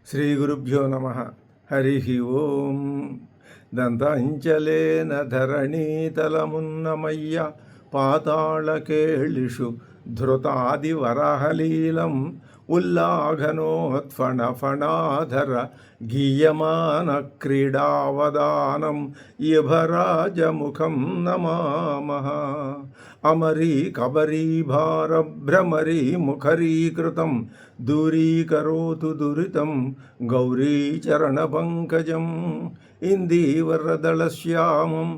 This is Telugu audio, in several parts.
శ్రీగురుభ్యో నమ. హరి ఓం. దంతాంచలేన ధరణీతలమున్నమయ్య పాతాళకేళిషు ధృతాదివరహలీలం ఉల్లాఘనోత్ఫణఫణాధర గీయమాన క్రీడావదానం యభరాజముఖం నమామః. అమరీ కబరీభారభ్రమరీ ముఖరీకృతం దూరీకరోతు దురితం గౌరీచరణపంకజం ఇందీవరదళశ్యామం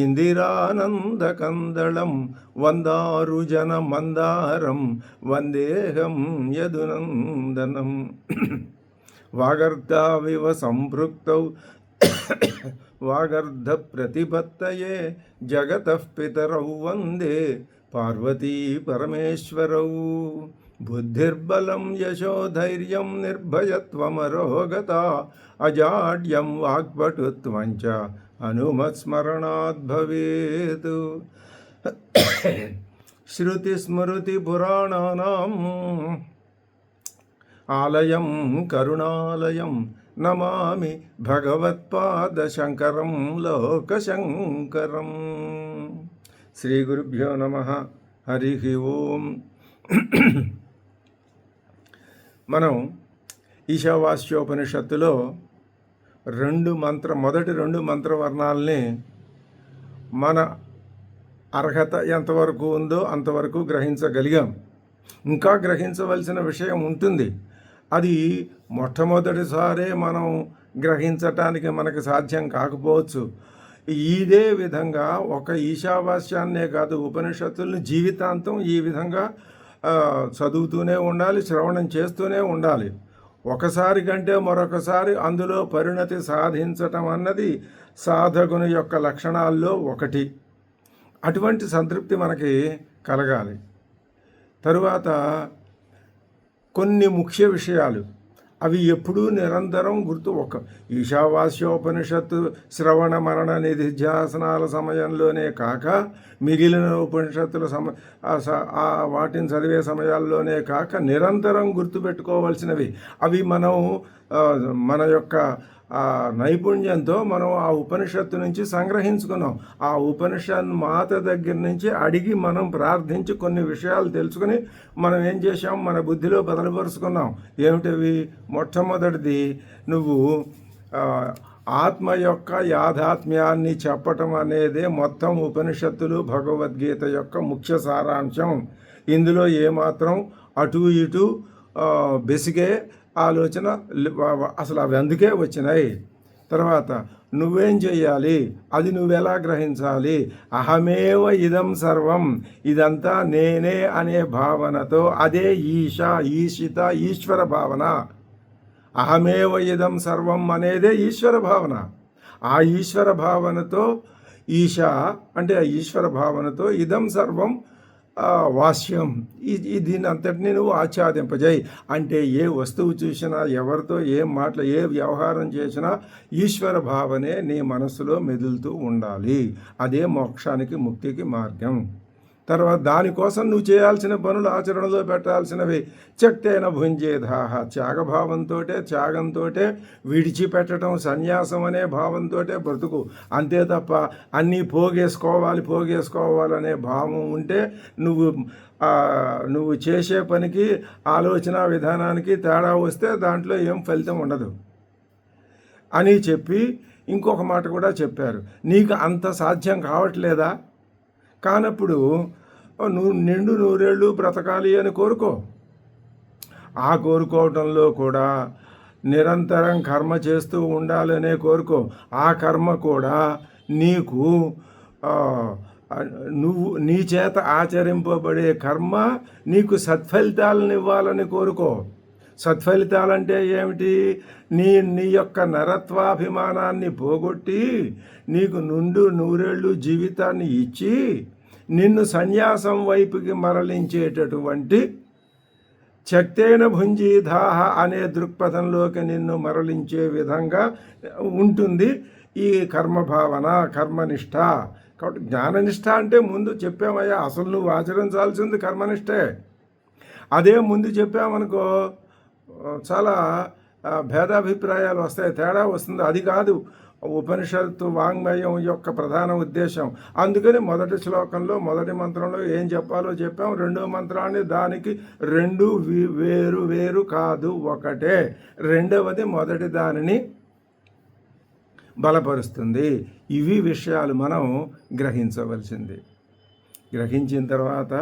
ఇందిరానందకందళం వందారుజనమందారం వందేహం యదునందనం. వాగర్ధావివ సంపృక్తౌ వాగర్ధ ప్రతిపత్తయే జగతః పితరౌ వందే పార్వతీ పరమేశ్వరౌ. బుద్ధిర్బలం యశోధైర్యం నిర్భయత్వమరోగత అజాడ్యం వాగ్పటుత్వం చ హనుమత్స్మరణాద్ భవేత్. శృతిస్మృతిపురాణానాం ఆలయం కరుణాలయం నమామి భగవత్పాదశంకరం లోకశంకరం. శ్రీ గురుభ్యో నమ. హరి ఓం. మనం ఈశావాస్యోపనిషత్తులో మొదటి రెండు మంత్రవర్ణాలని మన అర్హత ఎంతవరకు ఉందో అంతవరకు గ్రహించగలిగాం. ఇంకా గ్రహించవలసిన విషయం ఉంటుంది. అది మొట్టమొదటిసారే మనం గ్రహించటానికి మనకు సాధ్యం కాకపోవచ్చు. ఇదే విధంగా ఒక ఈశావాస్యాన్నే కాదు, ఉపనిషత్తులను జీవితాంతం ఈ విధంగా చదువుతూనే ఉండాలి, శ్రవణం చేస్తూనే ఉండాలి. ఒకసారి కంటే మరొకసారి అందులో పరిణతి సాధించటం అన్నది సాధకుని యొక్క లక్షణాల్లో ఒకటి. అటువంటి సంతృప్తి మనకి కలగాలి. తరువాత కొన్ని ముఖ్య విషయాలు, అవి ఎప్పుడూ నిరంతరం గుర్తు. ఒక ఈశావాస్యోపనిషత్తు శ్రవణ మరణ నిధిధ్యాసనాల సమయంలోనే కాక మిగిలిన ఉపనిషత్తుల వాటిని చదివే సమయాల్లోనే కాక నిరంతరం గుర్తుపెట్టుకోవాల్సినవి. అవి మనం మన యొక్క నైపుణ్యంతో మనం ఆ ఉపనిషత్తు నుంచి సంగ్రహించుకున్నాం. ఆ ఉపనిషత్ మాత దగ్గర నుంచి అడిగి మనం ప్రార్థించి కొన్ని విషయాలు తెలుసుకుని మనం ఏం చేశాం, మన బుద్ధిలో బదలుపరుచుకున్నాం. ఏమిటవి? మొట్టమొదటిది, నువ్వు ఆత్మ యొక్క యాథాత్మ్యాన్ని చెప్పటం అనేదే మొత్తం ఉపనిషత్తులు భగవద్గీత యొక్క ముఖ్య సారాంశం. ఇందులో ఏమాత్రం అటు ఇటు బెసిగే ఆలోచన అసలు అవి అందుకే వచ్చినాయి. తర్వాత నువ్వేం చెయ్యాలి, అది నువ్వెలా గ్రహించాలి. అహమేవ ఇదం సర్వం, ఇదంతా నేనే అనే భావనతో, అదే ఈశిత ఈశ్వర భావన. అహమేవ ఇదం సర్వం అనేదే ఈశ్వర భావన. ఆ ఈశ్వర భావనతో అంటే ఆ ఈశ్వర భావనతో ఇదం సర్వం వాస్యం, దీని అంతటినీ నువ్వు ఆచ్ఛాదింపజేయి. అంటే ఏ వస్తువు చూసినా, ఎవరితో ఏం ఏ వ్యవహారం చేసినా ఈశ్వర భావనే నీ మనసులో మెదులుతూ ఉండాలి. అదే మోక్షానికి, ముక్తికి మార్గం. తర్వాత దానికోసం నువ్వు చేయాల్సిన పనులు, ఆచరణలో పెట్టాల్సినవి. చక్తేన భుంజేధాహ, త్యాగంతో విడిచిపెట్టడం, సన్యాసం అనే భావంతో బ్రతుకు. అంతే తప్ప అన్నీ పోగేసుకోవాలనే భావం ఉంటే నువ్వు చేసే పనికి, ఆలోచన విధానానికి తేడా వస్తే దాంట్లో ఏం ఫలితం ఉండదు అని చెప్పి ఇంకొక మాట కూడా చెప్పారు. నీకు అంత సాధ్యం కావట్లేదా? కానప్పుడు నువ్వు నిండు నూరేళ్ళు బ్రతకాలి అని కోరుకో. ఆ కోరుకోవటంలో కూడా నిరంతరం కర్మ చేస్తూ ఉండాలనే కోరుకో. ఆ కర్మ కూడా నీకు నీ చేత ఆచరింపబడే కర్మ నీకు సత్ఫలితాలను ఇవ్వాలని కోరుకో. సత్ఫలితాలంటే ఏమిటి? నీ యొక్క నరత్వాభిమానాన్ని పోగొట్టి నీకు నిండు నూరేళ్ళు జీవితాన్ని ఇచ్చి నిన్ను సన్యాసం వైపుకి మరలించేటటువంటి చక్తేన భుంజీధాహ అనే దృక్పథంలోకి నిన్ను మరలించే విధంగా ఉంటుంది ఈ కర్మభావన, కర్మనిష్ట. కాబట్టి జ్ఞాననిష్ట అంటే ముందు చెప్పామయ్యా, అసలు నువ్వు ఆచరించాల్సింది కర్మనిష్టే. అదే ముందు చెప్పామనుకో చాలా భేదాభిప్రాయాలు వస్తాయి, తేడా వస్తుంది. అది కాదు ఉపనిషత్తు వాంగ్మయం యొక్క ప్రధాన ఉద్దేశం. అందుకని మొదటి శ్లోకంలో మొదటి మంత్రంలో ఏం చెప్పాలో చెప్పాం. రెండో మంత్రాన్ని దానికి రెండు వేరు వేరు కాదు, ఒకటే. రెండవది మొదటి దానిని బలపరుస్తుంది. ఇవి విషయాలు మనం గ్రహించవలసింది. గ్రహించిన తర్వాత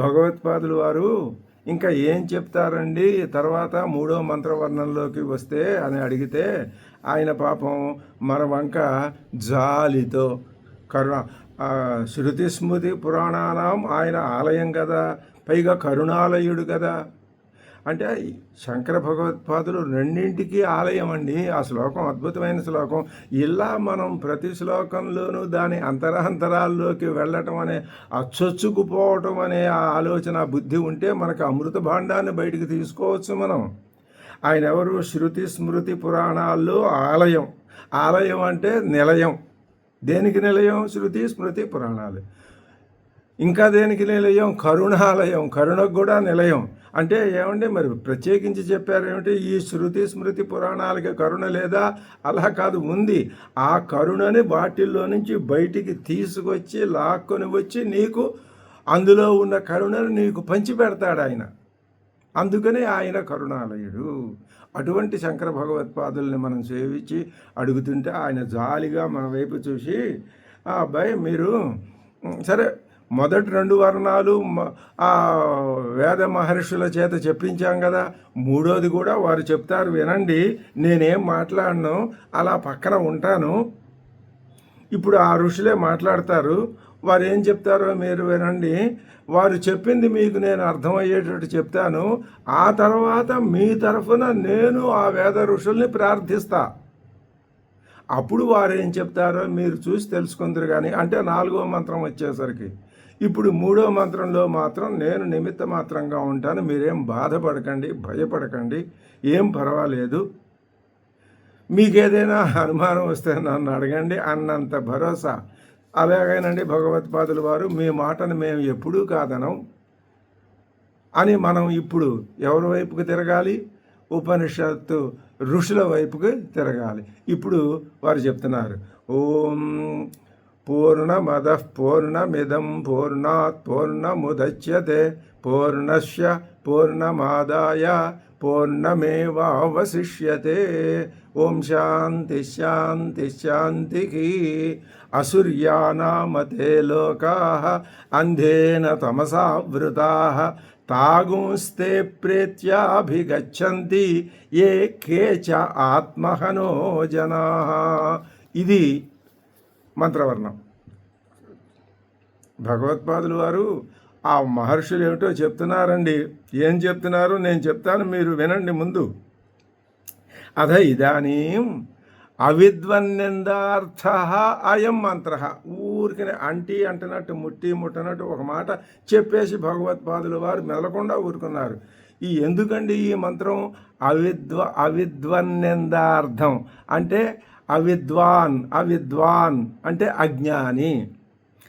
భగవత్పాదులు వారు ఇంకా ఏం చెప్తారండి తర్వాత మూడో మంత్రవర్ణంలోకి వస్తే అని అడిగితే, ఆయన పాపం మన వంక జాలితో శృతి స్మృతి పురాణానం ఆయన ఆలయం కదా, పైగా కరుణాలయుడు కదా. అంటే శంకర భగవత్పాదులు రెండింటికి ఆలయం అండి. ఆ శ్లోకం అద్భుతమైన శ్లోకం. ఇలా మనం ప్రతి శ్లోకంలోనూ దాని అంతరాంతరాల్లోకి వెళ్ళటం అనే అచ్చొచ్చుకుపోవటం అనే ఆ ఆలోచన బుద్ధి ఉంటే మనకు అమృత భాండాన్ని బయటికి తీసుకోవచ్చు మనం. ఆయన ఎవరు? శృతి స్మృతి పురాణాల్లో ఆలయం. ఆలయం అంటే నిలయం. దేనికి నిలయం? శృతి స్మృతి పురాణాలు. ఇంకా దేనికి నిలయం? కరుణాలయం. కరుణకు కూడా నిలయం. అంటే ఏమండి మరి ప్రత్యేకించి చెప్పారేమిటి? ఈ శృతి స్మృతి పురాణాలకి కరుణ లేదా? అలా కాదు, ఉంది. ఆ కరుణని వాటిల్లో నుంచి బయటికి తీసుకొచ్చి లాక్కొని వచ్చి నీకు అందులో ఉన్న కరుణను నీకు పంచిపెడతాడు ఆయన. అందుకనే ఆయన కరుణాలయుడు. అటువంటి శంకర భగవత్పాదుల్ని మనం సేవించి అడుగుతుంటే ఆయన జాలిగా మన వైపు చూసి, అబ్బాయి మీరు సరే మొదటి రెండు వర్ణాలు వేద మహర్షుల చేత చెప్పించాం కదా, మూడోది కూడా వారు చెప్తారు వినండి, నేనేం మాట్లాడను, అలా పక్కన ఉంటాను. ఇప్పుడు ఆ ఋషులే మాట్లాడతారు, వారు ఏం చెప్తారో మీరు వినండి. వారు చెప్పింది మీకు నేను అర్థమయ్యేటట్టు చెప్తాను. ఆ తర్వాత మీ తరఫున నేను ఆ వేద ఋషుల్ని ప్రార్థిస్తా. అప్పుడు వారు ఏం చెప్తారో మీరు చూసి తెలుసుకుందరు. కానీ అంటే నాలుగో మంత్రం వచ్చేసరికి ఇప్పుడు మూడో మంత్రంలో మాత్రం నేను నిమిత్త మాత్రంగా ఉంటాను, మీరేం బాధపడకండి, భయపడకండి, ఏం పర్వాలేదు, మీకేదైనా అనుమానం వస్తే నన్ను అడగండి అన్నంత భరోసా. అలాగేనండి భగవత్పాదుల వారు, మీ మాటను మేము ఎప్పుడూ కాదనం అని మనం ఇప్పుడు ఎవరి వైపుకి తిరగాలి? ఉపనిషత్తు ఋషుల వైపుకి తిరగాలి. ఇప్పుడు వారు చెప్తున్నారు, ఓం పూర్ణమదః పూర్ణమిదం పూర్ణాత్ పూర్ణముదచ్యతే పూర్ణస్య పూర్ణమాదాయ పూర్ణమేవావశిష్యతే. ఓం శాంతి శాంతి శాంతికి. అసూర్యానామతే లోకాః అంధేన తమసావృతాః తాగుంస్తే ప్రేత్యాభిగచ్చంతి ఏ కేచ ఆత్మహనో జనాః. ఇది మంత్రవర్ణం. భగవత్పాదులు వారు ఆ మహర్షులు ఏమిటో చెప్తున్నారండి. ఏం చెప్తున్నారు నేను చెప్తాను, మీరు వినండి ముందు. అథ ఇదానీం అవిద్వన్నిందార్థ అయం మంత్ర. ఊరికనే అంటున్నట్టు ముట్టి ముట్టనట్టు ఒక మాట చెప్పేసి భగవత్పాదులు వారు మెదలకుండా ఊరుకున్నారు. ఎందుకండి ఈ మంత్రం? అవిద్వన్నిందార్థం అంటే అవిద్వాన్ అంటే అజ్ఞాని.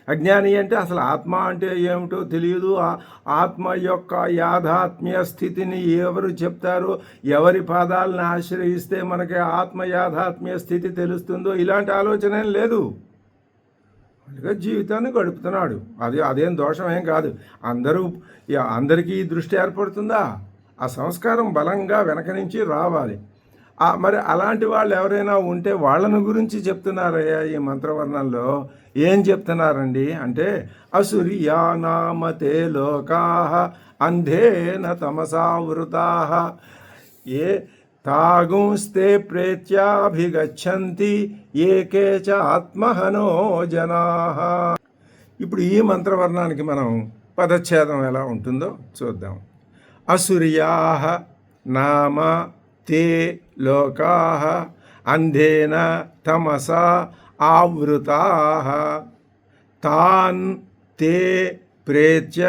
అజ్ఞాని అంటే అసలు ఆత్మ అంటే ఏమిటో తెలియదు. ఆత్మ యొక్క యాథాత్మ్య స్థితిని ఎవరు చెప్తారో, ఎవరి పాదాలను ఆశ్రయిస్తే మనకి ఆత్మ యాథాత్మ్య స్థితి తెలుస్తుందో ఇలాంటి ఆలోచన ఏం లేదు. అందుకే జీవితాన్ని గడుపుతున్నాడు. అదేం దోషం ఏం కాదు. అందరికీ దృష్టి ఏర్పడుతుందా? ఆ సంస్కారం బలంగా వెనక నుంచి రావాలి. మరి అలాంటి వాళ్ళు ఎవరైనా ఉంటే వాళ్ళను గురించి చెప్తున్నారయ్యా ఈ మంత్రవర్ణంలో. ఏం చెప్తున్నారండి అంటే, అసూర్యానామతే లోకాః అంధేన తమసావృతాః ఏ తాగుంస్తే ప్రేత్యాభిగచ్చంతి ఏకే చ ఆత్మహనో జనాః. ఇప్పుడు ఈ మంత్రవర్ణానికి మనం పదచ్ఛేదం ఎలా ఉంటుందో చూద్దాం. అసూర్యాః నామ తే లోకాః అంధేన తమసా ఆవృతాః తాన్ తే ప్రేత్య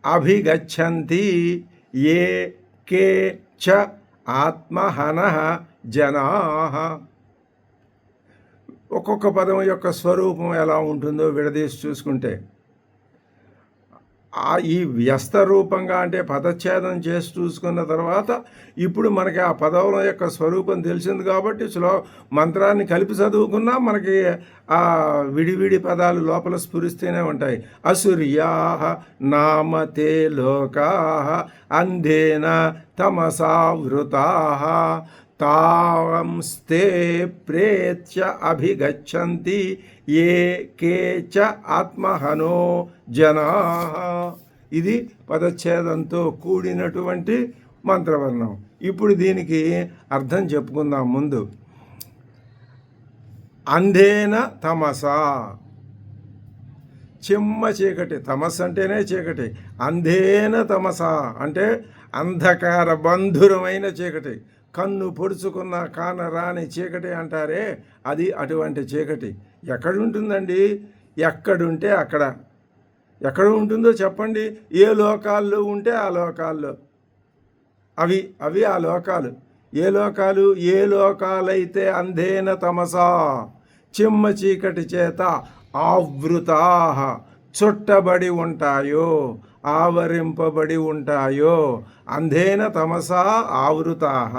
అభిగచ్చంతి ఏ కే చ ఆత్మహనః జనాః. ఒక్కొక్క పదం యొక్క స్వరూపం ఎలా ఉంటుందో విడదీసి చూసుకుంటే, ఈ వ్యస్త రూపంగా అంటే పదచ్ఛేదం చేసి చూసుకున్న తర్వాత ఇప్పుడు మనకి ఆ పదవుల యొక్క స్వరూపం తెలిసింది కాబట్టి మంత్రాన్ని కలిపి చదువుకున్నా మనకి ఆ విడివిడి పదాలు లోపల స్ఫురిస్తూనే ఉంటాయి. అసూర్యాః నామతే లోకాః అంధేన తమసావృతాః తాంస్తే ప్రేత్య అభిగచ్చంతి ఏ కేచ ఆత్మహనో జనాః. ఇది పదచ్ఛేదంతో కూడినటువంటి మంత్రవర్ణం. ఇప్పుడు దీనికి అర్థం చెప్పుకుందాం. ముందు అంధేన తమసా, చిమ్మ చీకటి, తమస్సు అంటేనే చీకటి. అంధేన తమసా అంటే అంధకార బంధురమైన చీకటి, కన్ను పొడుచుకున్న కానరాని చీకటి అంటారే, అది అటువంటి చీకటి. ఎక్కడుంటుందండి? ఎక్కడుంటే అక్కడ. ఎక్కడ ఉంటుందో చెప్పండి. ఏ లోకాల్లో ఉంటే ఆ లోకాల్లో అవి ఆ లోకాలు. ఏ లోకాలు? ఏ లోకాలైతే అంధేన తమసా, చిమ్మ చీకటి చేత ఆవృతాః, చుట్టబడి ఉంటాయో, ఆవరింపబడి ఉంటాయో. అంధేన తమసా ఆవృతాః,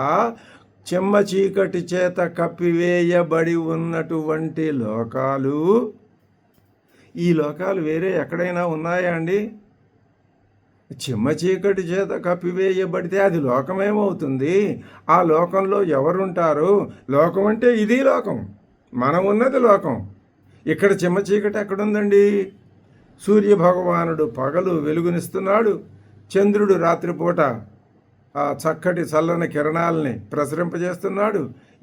చిమ్మ చీకటి చేత కప్పివేయబడి ఉన్నటువంటి లోకాలు. ఈ లోకాలు వేరే ఎక్కడైనా ఉన్నాయా అండి? చిమ్మ చీకటి చేత కప్పివేయబడితే అది లోకమేమవుతుంది? ఆ లోకంలో ఎవరుంటారు? లోకం అంటే ఇది లోకం, మనం ఉన్నది లోకం. ఇక్కడ చిమ్మ చీకటి ఎక్కడుందండి? సూర్యభగవానుడు పగలు వెలుగునిస్తున్నాడు, చంద్రుడు రాత్రిపూట ఆ చక్కటి చల్లని కిరణాలని ప్రసరింపజేస్తున్నాడు.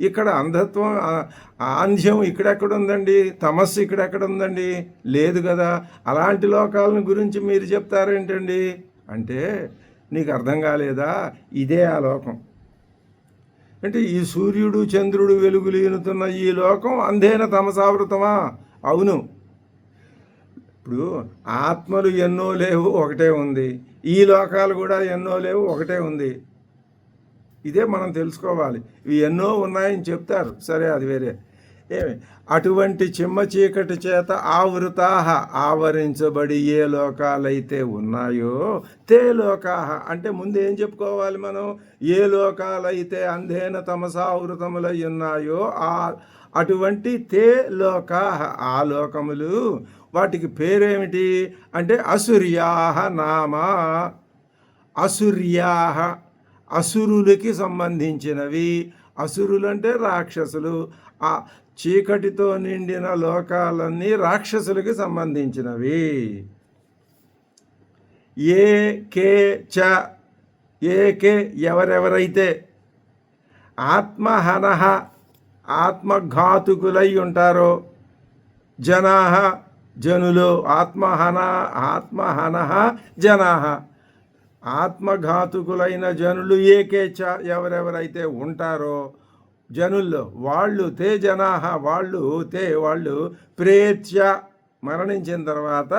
ఇక్కడ అంధత్వం, ఆంధ్యం ఇక్కడెక్కడుందండి? తమస్సు ఇక్కడెక్కడుందండి? లేదు కదా. అలాంటి లోకాలను గురించి మీరు చెప్తారేంటండి అంటే నీకు అర్థం కాలేదా? ఇదే ఆ లోకం. అంటే ఈ సూర్యుడు చంద్రుడు వెలుగులీనుతున్న ఈ లోకం అంధేన తమసావృతమా? అవును. ఇప్పుడు ఆత్మలు ఎన్నో లేవు, ఒకటే ఉంది. ఈ లోకాలు కూడా ఎన్నో లేవు, ఒకటే ఉంది. ఇదే మనం తెలుసుకోవాలి. ఇవి ఎన్నో ఉన్నాయని చెప్తారు, సరే అది వేరే. అటువంటి చిమ్మ చీకటి చేత ఆవృతాః, ఆవరించబడి ఏ లోకాలైతే ఉన్నాయో, తే లోకాః అంటే ముందు ఏం చెప్పుకోవాలి మనం? ఏ లోకాలైతే అంధేన తమసావృతములై ఉన్నాయో అటువంటి తే లోకాః, ఆ లోకములు. వాటికి పేరేమిటి అంటే అసూర్యాః నామా. అసూర్యాః అసురులకి సంబంధించినవి. అసురులు అంటే రాక్షసులు. ఆ చీకటితో నిండిన లోకాలన్నీ రాక్షసులకి సంబంధించినవి. ఏ కే చ, ఏకే ఎవరెవరైతే ఆత్మహనః ఆత్మఘాతుకులై ఉంటారో, జనాః జనులు, ఆత్మహనః జనాః ఆత్మఘాతుకులైన జనులు, ఏకేచ ఎవరెవరైతే ఉంటారో జనుల్లో, వాళ్ళు తే జనాః వాళ్ళు ప్రేత్య మరణించిన తర్వాత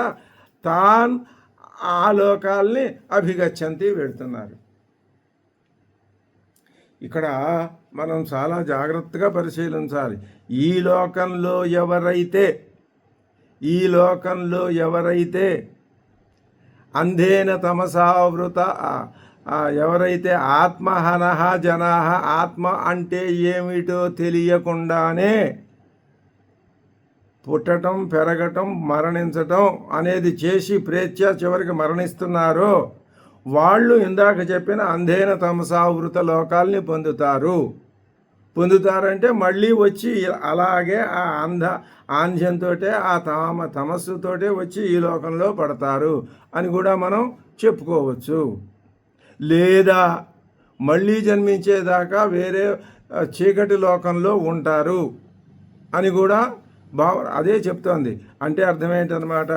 తాన్ ఆ లోకాల్ని అభిగచ్చంతి వెడుతున్నారు. ఇక్కడ మనం చాలా జాగ్రత్తగా పరిశీలించాలి. ఈ లోకంలో ఎవరైతే అంధేన తమసావృత, ఎవరైతే ఆత్మహనః జనాః, ఆత్మ అంటే ఏమిటో తెలియకుండానే పుట్టటం, పెరగటం, మరణించటం అనేది చేసి ప్రేత్య చివరికి మరణిస్తున్నారో వాళ్ళు ఇందాక చెప్పిన అంధేన తమసావృత లోకాల్ని పొందుతారంటే మళ్ళీ వచ్చి అలాగే ఆ ఆంధ్యంతో ఆ తమస్సుతోటే వచ్చి ఈ లోకంలో పడతారు అని కూడా మనం చెప్పుకోవచ్చు. లేదా మళ్ళీ జన్మించేదాకా వేరే చీకటి లోకంలో ఉంటారు అని కూడా అదే చెప్తోంది. అంటే అర్థం ఏంటన్నమాట?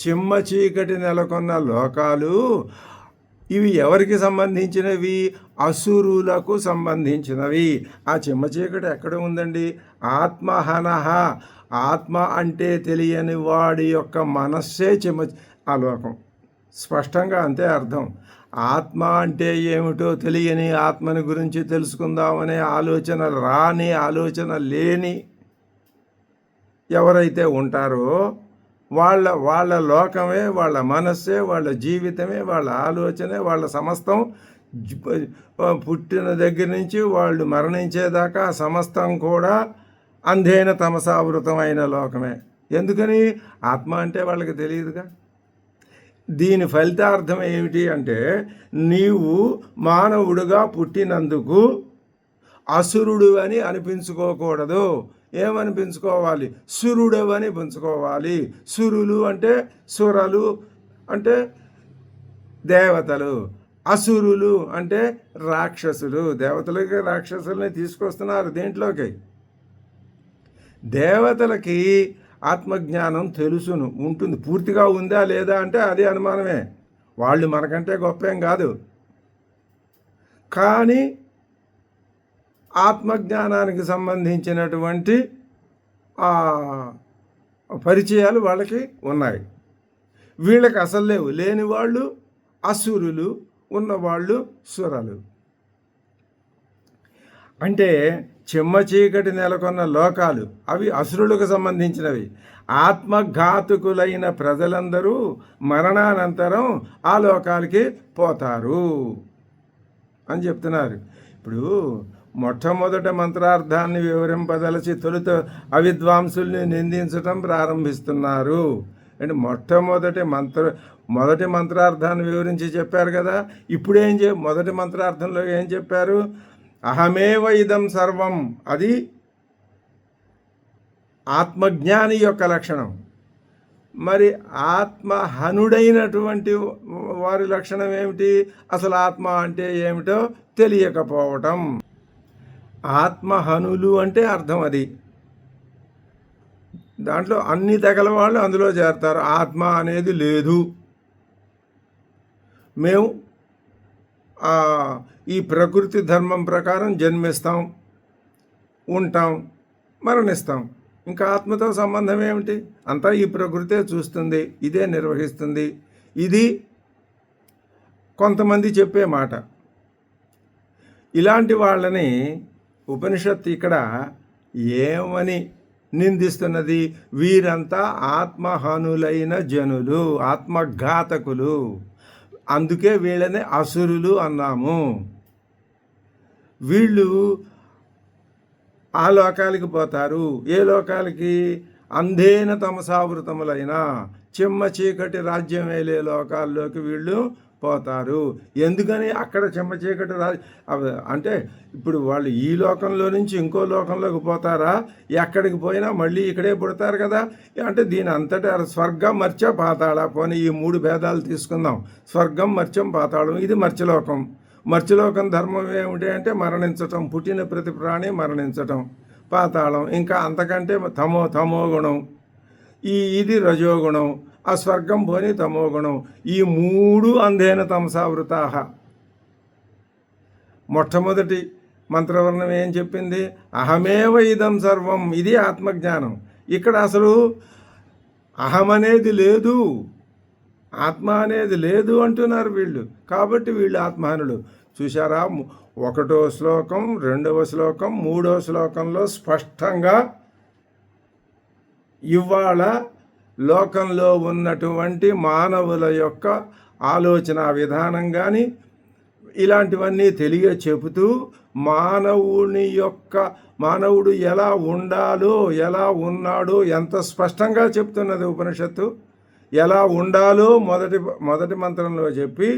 చిమ్మ చీకటి నెలకొన్న లోకాలు ఇవి ఎవరికి సంబంధించినవి? అసురులకు సంబంధించినవి. ఆ చిమ్మ చీకటి ఎక్కడ ఉందండి? ఆత్మహనః, ఆత్మ అంటే తెలియని వాడి యొక్క మనస్సే ఆ లోకం. స్పష్టంగా అంతే అర్థం. ఆత్మ అంటే ఏమిటో తెలియని, ఆత్మని గురించి తెలుసుకుందామనే ఆలోచన లేని ఎవరైతే ఉంటారో వాళ్ళ లోకమే, వాళ్ళ మనస్సే, వాళ్ళ జీవితమే, వాళ్ళ ఆలోచనే, వాళ్ళ సమస్తం పుట్టిన దగ్గర నుంచి వాళ్ళు మరణించేదాకా సమస్తం కూడా అంధేన తమసావృతమైన లోకమే. ఎందుకని? ఆత్మ అంటే వాళ్ళకి తెలియదుగా. దీని ఫలితార్థం ఏమిటి అంటే, నీవు మానవుడుగా పుట్టినందుకు అసురుడు అని అనిపించుకోకూడదు. ఏమనిపించుకోవాలి? సురుడు అని పెంచుకోవాలి. సురులు అంటే సురలు అంటే దేవతలు, అసురులు అంటే రాక్షసులు. దేవతలకి రాక్షసుల్ని తీసుకొస్తున్నారు దీంట్లోకి. దేవతలకి ఆత్మజ్ఞానం తెలుసును, ఉంటుంది. పూర్తిగా ఉందా లేదా అంటే అది అనుమానమే. వాళ్ళు మనకంటే గొప్పేం కాదు, కానీ ఆత్మజ్ఞానానికి సంబంధించినటువంటి పరిచయాలు వాళ్ళకి ఉన్నాయి. వీళ్ళకి అసలు లేవు. లేని వాళ్ళు అసురులు, ఉన్నవాళ్ళు సురలు. అంటే చెమ్మ చీకటి నెలకొన్న లోకాలు అవి అసురులకు సంబంధించినవి. ఆత్మఘాతుకులైన ప్రజలందరూ మరణానంతరం ఆ లోకాలకి పోతారు అని చెప్తున్నారు. ఇప్పుడు మొట్టమొదటి మంత్రార్థాన్ని వివరింపదలచి తొలుత అవిద్వాంసుల్ని నిందించటం ప్రారంభిస్తున్నారు. అంటే మొదటి మంత్రార్థాన్ని వివరించి చెప్పారు కదా. ఇప్పుడేం మొదటి మంత్రార్థంలో ఏం చెప్పారు? అహమేవ ఇదం సర్వం. అది ఆత్మజ్ఞాని యొక్క లక్షణం. మరి ఆత్మహనుడైనటువంటి వారి లక్షణం ఏమిటి? అసలు ఆత్మ అంటే ఏమిటో తెలియకపోవటం. ఆత్మహనులు అంటే అర్థం అది. దాంట్లో అన్ని తెగల వాళ్ళు అందులో చేరతారు. ఆత్మ అనేది లేదు. మేము ఈ ప్రకృతి ధర్మం ప్రకారం జన్మిస్తాం, ఉంటాం, మరణిస్తాం. ఇంకా ఆత్మతో సంబంధం ఏమిటి? అంతా ఈ ప్రకృతే చూస్తుంది, ఇదే నిర్వహిస్తుంది. ఇది కొంతమంది చెప్పే మాట. ఇలాంటి వాళ్ళని ఉపనిషత్తు ఇక్కడ ఏమని నిందిస్తున్నది? వీరంతా ఆత్మహనులైన జనులు, ఆత్మఘాతకులు. అందుకే వీళ్ళని అసురులు అన్నాము. వీళ్ళు ఆ లోకాలకి పోతారు. ఏ లోకాలకి? అంధేన తమసావృతములైన చెమ్మ చీకటి రాజ్యం వేలే లోకాల్లోకి వీళ్ళు పోతారు. ఎందుకని అక్కడ చెమ్మ చీకటి అంటే ఇప్పుడు వాళ్ళు ఈ లోకంలో నుంచి ఇంకో లోకంలోకి పోతారా? ఎక్కడికి పోయినా మళ్ళీ ఇక్కడే పుడతారు కదా. అంటే దీని అంతటా స్వర్గం, మర్చ, పాతాళ. పోనీ ఈ 3 భేదాలు తీసుకుందాం. స్వర్గం, మర్చం, పాతాళం. ఇది మర్చలోకం. మర్చలోకం ధర్మం ఏమిటి అంటే మరణించటం. పుట్టిన ప్రతి ప్రాణి మరణించటం. పాతాళం ఇంకా అంతకంటే తమో గుణం. ఇది రజోగుణం. ఆ స్వర్గం పోని తమోగుణం. ఈ 3 అంధేన తమసావృతాహ. మొట్టమొదటి మంత్రవర్ణం ఏం చెప్పింది? అహమేవ ఇదం సర్వం. ఇది ఆత్మజ్ఞానం. ఇక్కడ అసలు అహం అనేది లేదు, ఆత్మ అనేది లేదు అంటున్నారు వీళ్ళు. కాబట్టి వీళ్ళు ఆత్మహనులు. చూశారా? 1వ శ్లోకం, 2వ శ్లోకం, 3వ శ్లోకంలో స్పష్టంగా ఇవాళ లోకంలో ఉన్నటువంటి మానవుల యొక్క ఆలోచన విధానం కానీ ఇలాంటివన్నీ చెబుతూ మానవుడు ఎలా ఉండాలో, ఎలా ఉన్నాడో ఎంత స్పష్టంగా చెప్తున్నది ఉపనిషత్తు. ఎలా ఉండాలో మొదటి మంత్రంలో చెప్పి,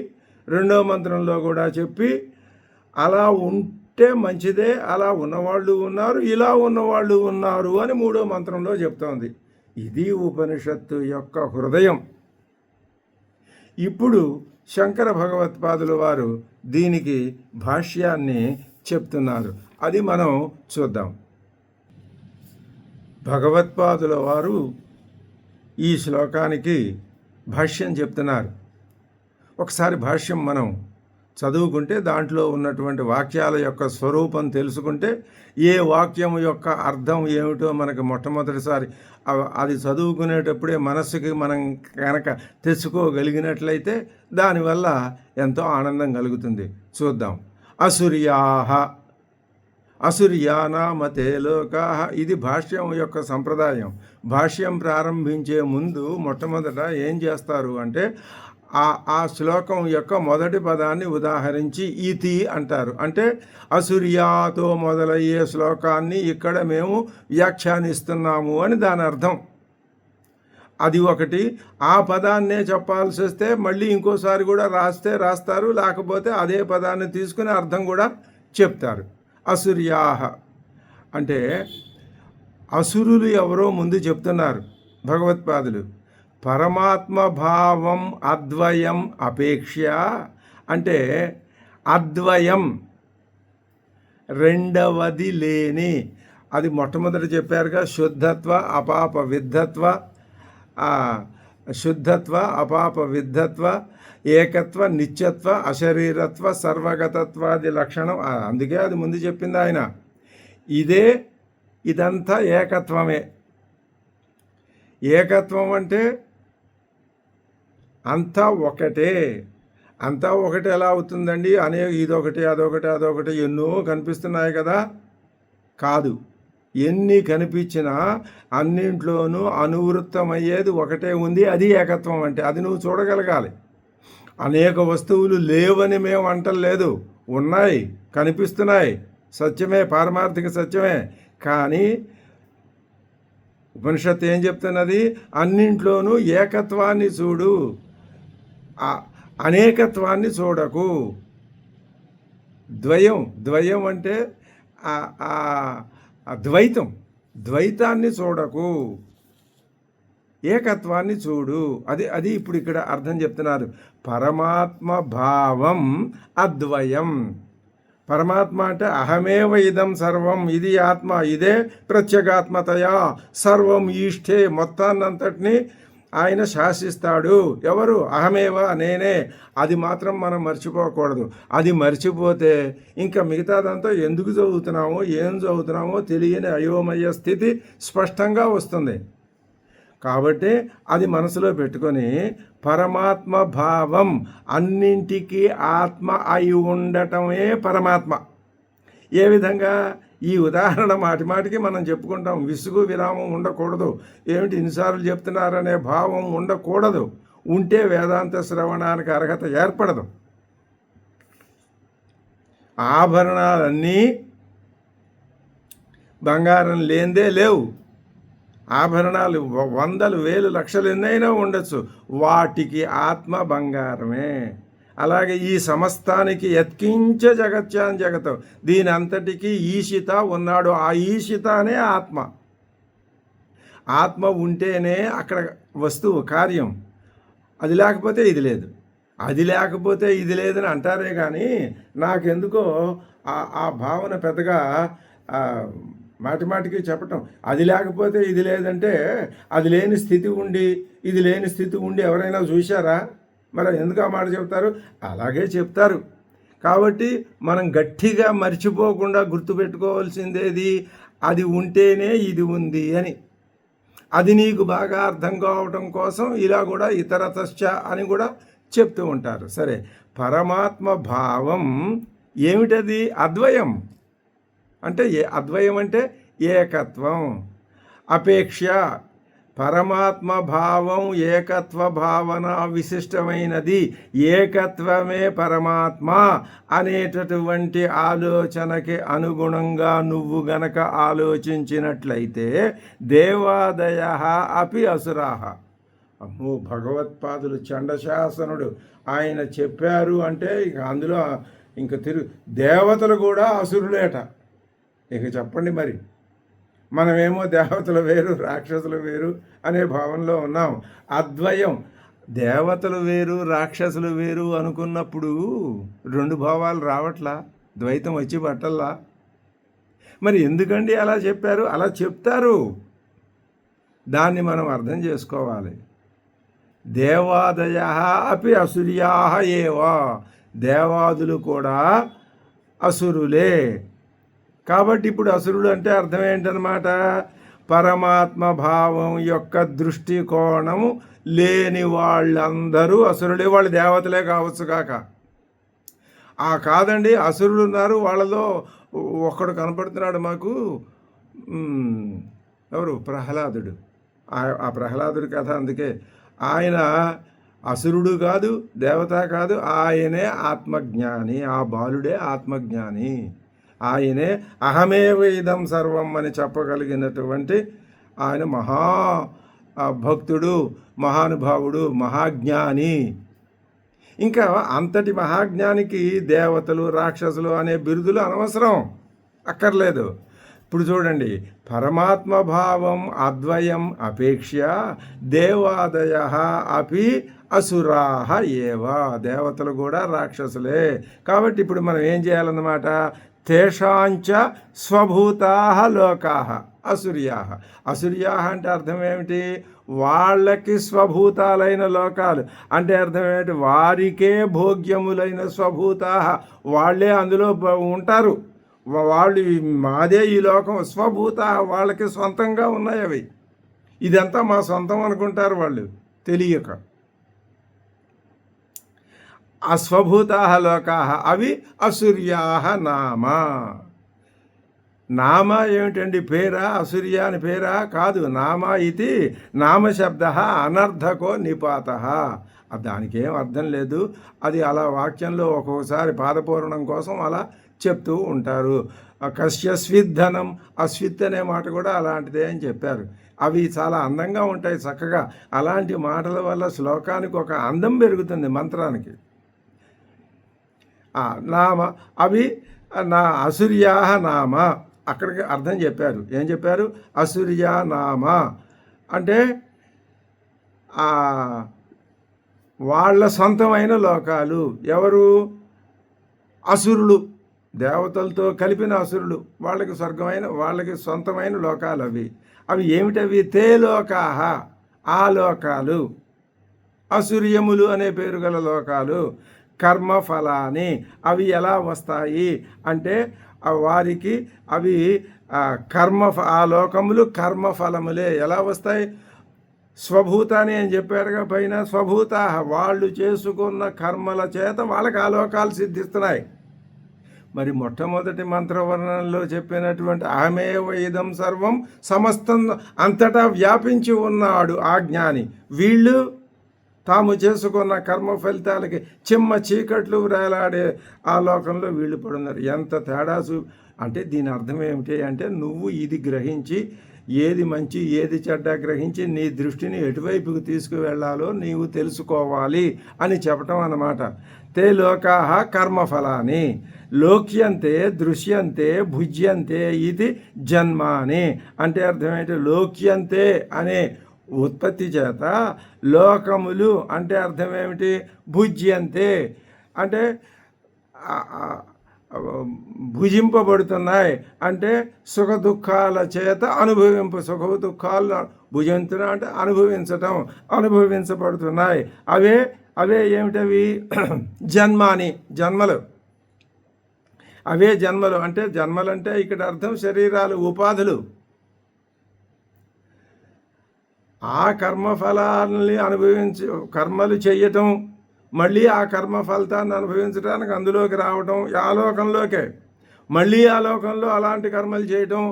2వ మంత్రంలో కూడా చెప్పి, అలా ఉంటే మంచిదే, అలా ఉన్నవాళ్ళు ఉన్నారు, ఇలా ఉన్నవాళ్ళు ఉన్నారు అని 3వ మంత్రంలో చెప్తోంది. ఇది ఉపనిషత్తు యొక్క హృదయం. ఇప్పుడు శంకర భగవత్పాదుల వారు దీనికి భాష్యాన్ని చెప్తున్నారు. అది మనం చూద్దాం. భగవత్పాదుల వారు ఈ శ్లోకానికి భాష్యం చెప్తున్నారు. ఒకసారి భాష్యం మనం చదువుకుంటే దాంట్లో ఉన్నటువంటి వాక్యాల యొక్క స్వరూపం తెలుసుకుంటే ఏ వాక్యం యొక్క అర్థం ఏమిటో మనకు మొట్టమొదటిసారి అది చదువుకునేటప్పుడే మనస్సుకి మనం కనుక తెచ్చుకోగలిగినట్లయితే దానివల్ల ఎంతో ఆనందం కలుగుతుంది. చూద్దాం. అసుర్యాహ అసుర్యానామతే లోకా. ఇది భాష్యం యొక్క సంప్రదాయం. భాష్యం ప్రారంభించే ముందు మొట్టమొదట ఏం చేస్తారు అంటే ఆ శ్లోకం యొక్క మొదటి పదాన్ని ఉదాహరించి ఇతి అంటారు. అంటే అసుర్యాతో మొదలయ్యే శ్లోకాన్ని ఇక్కడ మేము వ్యాఖ్యానిస్తున్నాము అని దాని అర్థం. అది ఒకటి. ఆ పదాన్నే చెప్పాల్సి వస్తే మళ్ళీ ఇంకోసారి కూడా రాస్తారు, లేకపోతే అదే పదాన్ని తీసుకుని అర్థం కూడా చెప్తారు. అసుర్యాహ అంటే అసురులు ఎవరో ముందు చెప్తున్నారు భగవత్పాదులు. పరమాత్మ భావం అద్వయం అపేక్ష అంటే అద్వయం రెండవది లేని, అది మొట్టమొదటి చెప్పారుగా, శుద్ధత్వ అపాప విద్ధత్వ, శుద్ధత్వ అపాప విద్ధత్వ, ఏకత్వ నిత్యత్వ అశరీరత్వ సర్వగతత్వాది లక్షణం. అందుకే అది ముందు చెప్పింది ఆయన. ఇదంతా ఏకత్వమే. ఏకత్వం అంటే అంతా ఒకటే. అంతా ఒకటి ఎలా అవుతుందండి? ఇదొకటి అదొకటి ఎన్నో కనిపిస్తున్నాయి కదా. కాదు, ఎన్ని కనిపించినా అన్నింట్లోనూ అనువృత్తమయ్యేది ఒకటే ఉంది. అది ఏకత్వం అంటే. అది నువ్వు చూడగలగాలి. అనేక వస్తువులు లేవని మేము అంటలేదు, ఉన్నాయి, కనిపిస్తున్నాయి, సత్యమే, పారమార్థిక సత్యమే. కానీ ఉపనిషత్తు ఏం చెప్తున్నది? అన్నింట్లోనూ ఏకత్వాన్ని చూడు, అనేకత్వాన్ని చూడకు. ద్వయం అంటే ద్వైతాన్ని చూడకు, ఏకత్వాన్ని చూడు. అది ఇప్పుడు ఇక్కడ అర్థం చెప్తున్నారు. పరమాత్మ భావం అద్వయం. పరమాత్మ అంటే అహమేవ ఇదం సర్వం, ఇది ఆత్మ, ఇదే ప్రత్యేగాత్మతయా సర్వం ఈష్టే, మొత్తాన్నంతటినీ ఆయన శాసిస్తాడు. ఎవరు? అహమేవ, నేనే. అది మాత్రం మనం మర్చిపోకూడదు. అది మర్చిపోతే ఇంకా మిగతాదంతా ఎందుకు చదువుతున్నామో ఏం చదువుతున్నామో తెలియని అయోమయ స్థితి స్పష్టంగా వస్తుంది. కాబట్టి అది మనసులో పెట్టుకొని పరమాత్మ భావం, అన్నింటికీ ఆత్మ అయి ఉండటమే పరమాత్మ. ఏ విధంగా? ఈ ఉదాహరణ మాటిమాటికి మనం చెప్పుకుంటాం. విసుగు విరామం ఉండకూడదు. ఏమిటి ఇన్నిసార్లు చెప్తున్నారనే భావం ఉండకూడదు. ఉంటే వేదాంత శ్రవణానికి అర్హత ఏర్పడదు. ఆభరణాలన్నీ బంగారం లేనిదే లేవు. ఆభరణాలు వందలు వేలు లక్షలు ఎన్నైనా ఉండొచ్చు, వాటికి ఆత్మ బంగారమే. అలాగే ఈ సమస్తానికి యత్కించ జగత్యాన్ జగతం, దీని అంతటికీ ఈశిత ఉన్నాడు. ఆ ఈశిత అనే ఆత్మ. ఆత్మ ఉంటేనే అక్కడ వస్తువు, కార్యం. అది లేకపోతే ఇది లేదు, అది లేకపోతే ఇది లేదని అంటారే కానీ నాకెందుకో ఆ భావన పెద్దగా మాటిమాటికి చెప్పటం. అది లేకపోతే ఇది లేదంటే అది లేని స్థితి ఉండి ఇది లేని స్థితి ఉండి ఎవరైనా చూశారా? మరి ఎందుకు ఆ మాట చెప్తారు? అలాగే చెప్తారు. కాబట్టి మనం గట్టిగా మర్చిపోకుండా గుర్తుపెట్టుకోవాల్సిందేది, అది ఉంటేనే ఇది ఉంది అని. అది నీకు బాగా అర్థం కావటం కోసం ఇలా కూడా ఇతరతశ్చ అని కూడా చెప్తూ ఉంటారు. సరే, పరమాత్మ భావం ఏమిటది? అద్వయం అంటే అద్వయం అంటే ఏకత్వం. అపేక్ష పరమాత్మ భావం ఏకత్వ భావన విశిష్టమైనది. ఏకత్వమే పరమాత్మ అనేటటువంటి ఆలోచనకి అనుగుణంగా నువ్వు గనక ఆలోచించినట్లయితే దేవాదయ అపి అసురాహ. అమ్మో, భగవత్పాదులు చండశాసనుడు ఆయన చెప్పారు అంటే ఇక అందులో ఇంక దేవతలు కూడా అసురులేట. ఇక చెప్పండి మరి. మనమేమో దేవతలు వేరు రాక్షసులు వేరు అనే భావనలో ఉన్నాం. అద్వయం, దేవతలు వేరు రాక్షసులు వేరు అనుకున్నప్పుడు రెండు భావాలు రావట్లా, ద్వైతం వచ్చి పట్టల్లా. మరి ఎందుకండి అలా చెప్పారు? అలా చెప్తారు, దాన్ని మనం అర్థం చేసుకోవాలి. దేవాదయ అపి అసుర్యా ఏవా, దేవాదులు కూడా అసురులే. కాబట్టి ఇప్పుడు అసురుడు అంటే అర్థం ఏంటనమాట? పరమాత్మ భావం యొక్క దృష్టికోణము లేని వాళ్ళందరూ అసురులే. వాళ్ళు దేవతలే కావచ్చు కాక. కాదండి, అసురులు ఉన్నారు, వాళ్ళలో ఒక్కడు కనపడుతున్నాడు మాకు, ఎవరు, ప్రహ్లాదుడు. ఆ ప్రహ్లాదుడి కథ అందుకే ఆయన అసురుడు కాదు, దేవత కాదు, ఆయనే ఆత్మజ్ఞాని. ఆ బాలుడే ఆత్మజ్ఞాని. ఆయనే అహమేవ ఇదం సర్వం అని చెప్పగలిగినటువంటి ఆయన భక్తుడు, మహానుభావుడు, మహాజ్ఞాని. ఇంకా అంతటి మహాజ్ఞానికి దేవతలు, రాక్షసులు అనే బిరుదులు అనవసరం, అక్కర్లేదు. ఇప్పుడు చూడండి, పరమాత్మ భావం అద్వయం అపేక్ష దేవాదయ అపి అసురాహ ఏవ. దేవతలు కూడా రాక్షసులే. కాబట్టి ఇప్పుడు మనం ఏం చేయాలన్నమాట, తేషాంచ స్వభూతా లోకా అసుర్యా. అసుర్యా అంటే అర్థం ఏమిటి, వాళ్ళకి స్వభూతాలైన లోకాలు అంటే అర్థం ఏమిటి, వారికే భోగ్యములైన స్వభూతా, వాళ్ళే అందులో ఉంటారు. వాళ్ళు మాదే ఈ లోకం, స్వభూత, వాళ్ళకి సొంతంగా ఉన్నాయి అవి. ఇదంతా మా సొంతం అనుకుంటారు వాళ్ళు తెలియక. అస్వభూతా లోకా అవి అసుర్యా నామ. నామ ఏమిటండి, పేరా? అసుర్య అని పేరా? కాదు. నామ ఇది నామశబ్ద అనర్థకో నిపాత. దానికి ఏం అర్థం లేదు. అది అలా వాక్యంలో ఒక్కొక్కసారి పాదపూర్ణం కోసం అలా చెప్తూ ఉంటారు. కశ్యస్విద్ధనం, అస్విత్ అనే మాట కూడా అలాంటిదే అని చెప్పారు. అవి చాలా అందంగా ఉంటాయి, చక్కగా. అలాంటి మాటల వల్ల శ్లోకానికి ఒక అందం పెరుగుతుంది, మంత్రానికి. నామ అవి నా అసుర్యా నామ, అక్కడికి అర్థం చెప్పారు. ఏం చెప్పారు, అసుర్యా నామ అంటే వాళ్ళ సొంతమైన లోకాలు. ఎవరు? అసురులు, దేవతలతో కలిపిన అసురులు. వాళ్ళకి స్వర్గమైన, వాళ్ళకి సొంతమైన లోకాలు అవి. అవి ఏమిటవి? తే లోకాహ, ఆ లోకాలు. అసూర్యములు అనే పేరు గల లోకాలు. కర్మఫలాన్ని, అవి ఎలా వస్తాయి అంటే వారికి అవి ఆ లోకములు కర్మఫలములే. ఎలా వస్తాయి? స్వభూతాన్ని అని చెప్పారుగా పైన. స్వభూత, వాళ్ళు చేసుకున్న కర్మల చేత వాళ్ళకి ఆ లోకాలు సిద్ధిస్తున్నాయి. మరి మొట్టమొదటి మంత్రవర్ణంలో చెప్పినటువంటి అహమేవ ఇదం సర్వం, సమస్తం అంతటా వ్యాపించి ఉన్నాడు ఆ జ్ఞాని. వీళ్ళు తాము చేసుకున్న కర్మ ఫలితాలకి చిమ్మ చీకట్లు వేలాడే ఆ లోకంలో వీళ్ళు పడున్నారు. ఎంత తేడా అంటే దీని అర్థం ఏమిటి అంటే, నువ్వు ఇది గ్రహించి ఏది మంచి ఏది చెడ్డ గ్రహించి నీ దృష్టిని ఎటువైపుకు తీసుకువెళ్ళాలో నీవు తెలుసుకోవాలి అని చెప్పటం అన్నమాట. తే లోకాహ కర్మఫలాన్ని లోక్యంతే దృశ్యంతే భుజ్యంతే ఇది జన్మాని. అంటే అర్థమేంటి? లోక్యంతే అనే ఉత్పత్తి చేత లోకములు అంటే అర్థమేమిటి? భుజ్యంతే అంటే భుజింపబడుతున్నాయి. అంటే సుఖ దుఃఖాల చేత సుఖ దుఃఖాలు భుజించడం అంటే అనుభవించటం, అనుభవించబడుతున్నాయి. అవే ఏమిటవి? జన్మాని, జన్మలు. అవే జన్మలు. అంటే జన్మలు అంటే ఇక్కడ అర్థం శరీరాలు, ఉపాధులు. ఆ కర్మఫలాన్ని కర్మలు చేయటం, మళ్ళీ ఆ కర్మ ఫలితాన్ని అనుభవించడానికి అందులోకి రావటం, ఆ లోకంలోకే. మళ్ళీ ఆ లోకంలో అలాంటి కర్మలు చేయటం.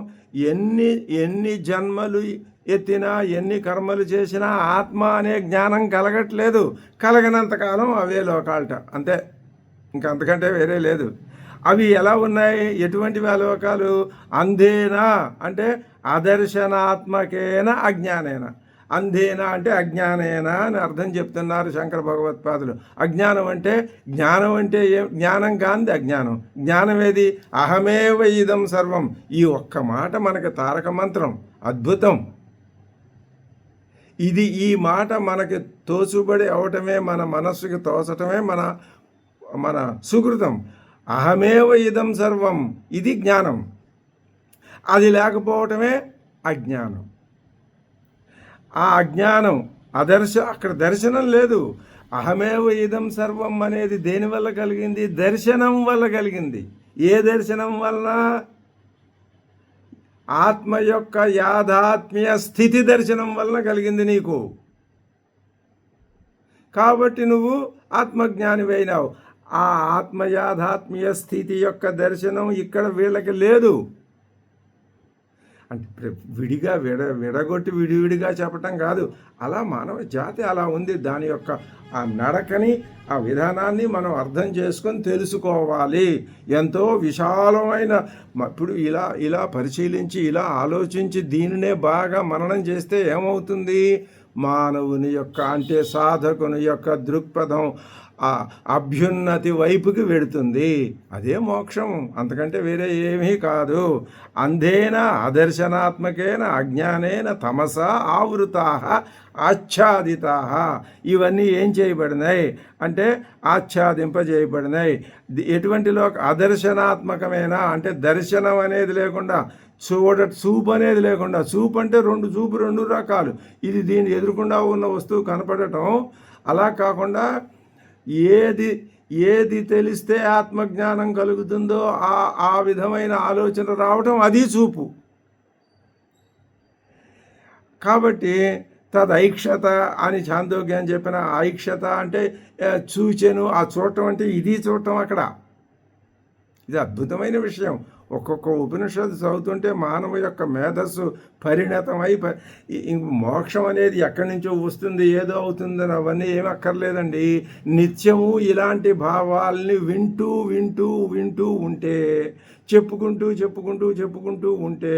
ఎన్ని జన్మలు ఎత్తినా, ఎన్ని కర్మలు చేసినా ఆత్మ అనే జ్ఞానం కలగట్లేదు. కలగనంతకాలం అవే లోకాలట, అంతే. ఇంకంతకంటే వేరే లేదు. అవి ఎలా ఉన్నాయి? ఎటువంటివి ఆ లోకాలు? అంధేనా అంటే అదర్శనాత్మకేన అజ్ఞానేన. అంధేన అంటే అజ్ఞానేనా అని అర్థం చెప్తున్నారు శంకర భగవత్పాదులు. అజ్ఞానం అంటే జ్ఞానం కాంది అజ్ఞానం. జ్ఞానం ఏది? అహమేవ ఇదం సర్వం. ఈ ఒక్క మాట మనకి తారక మంత్రం, అద్భుతం. ఈ మాట మనకి తోచుబడి అవటమే, మన మనస్సుకి తోచటమే మన సుకృతం. అహమేవ ఇదం సర్వం, ఇది జ్ఞానం. అది లేకపోవటమే అజ్ఞానం. ఆ అజ్ఞానం అక్కడ దర్శనం లేదు. అహమేవ ఇదం సర్వం అనేది దేనివల్ల కలిగింది? దర్శనం వల్ల కలిగింది. ఏ దర్శనం వలన? ఆత్మ యొక్క యాథాత్మ్య స్థితి దర్శనం వలన కలిగింది నీకు. కాబట్టి నువ్వు ఆత్మజ్ఞానివైనావు. ఆ ఆత్మయాథాత్మ్య స్థితి యొక్క దర్శనం ఇక్కడ వీళ్ళకి లేదు. అంటే విడిగా విడగొట్టి విడివిడిగా చెప్పటం కాదు, అలా మానవ జాతి అలా ఉంది. దాని యొక్క ఆ నడకని, ఆ విధానాన్ని మనం అర్థం చేసుకొని తెలుసుకోవాలి. ఎంతో విశాలమైన, ఇప్పుడు ఇలా పరిశీలించి ఇలా ఆలోచించి దీనినే బాగా మననం చేస్తే ఏమవుతుంది, మానవుని యొక్క అంటే సాధకుని యొక్క దృక్పథం ఆ అభ్యున్నతి వైపుకి వెడుతుంది. అదే మోక్షం, అంతకంటే వేరే ఏమీ కాదు. అంధేన అదర్శనాత్మకేన అజ్ఞానేన తమసా ఆవృతా ఆచ్ఛాదితా. ఇవన్నీ ఏం చేయబడినాయి అంటే ఆచ్ఛాదింపజేయబడినాయి. ఎటువంటి అదర్శనాత్మకమైన అంటే దర్శనం అనేది లేకుండా, చూపు అనేది లేకుండా. చూపు అంటే చూపు రెండు రకాలు. ఇది దీన్ని ఎదురుకుండా ఉన్న వస్తువు కనపడటం, అలా కాకుండా ఏది తెలిస్తే ఆత్మజ్ఞానం కలుగుతుందో ఆ విధమైన ఆలోచన రావటం, అది చూపు. కాబట్టి తదైక్షత అని ఛాందోగ్యం చెప్పిన ఐక్షత అంటే చూచెను, ఆ చూడటం అంటే ఇది చూడటం. అక్కడ ఇది అద్భుతమైన విషయం. ఒక్కొక్క ఉపనిషత్తు చదువుతుంటే మానవ యొక్క మేధస్సు పరిణతమై మోక్షం అనేది ఎక్కడి నుంచో వస్తుంది, ఏదో అవుతుందని అవన్నీ ఏమి అక్కర్లేదండి. నిత్యము ఇలాంటి భావాల్ని వింటూ వింటూ వింటూ ఉంటే, చెప్పుకుంటూ ఉంటే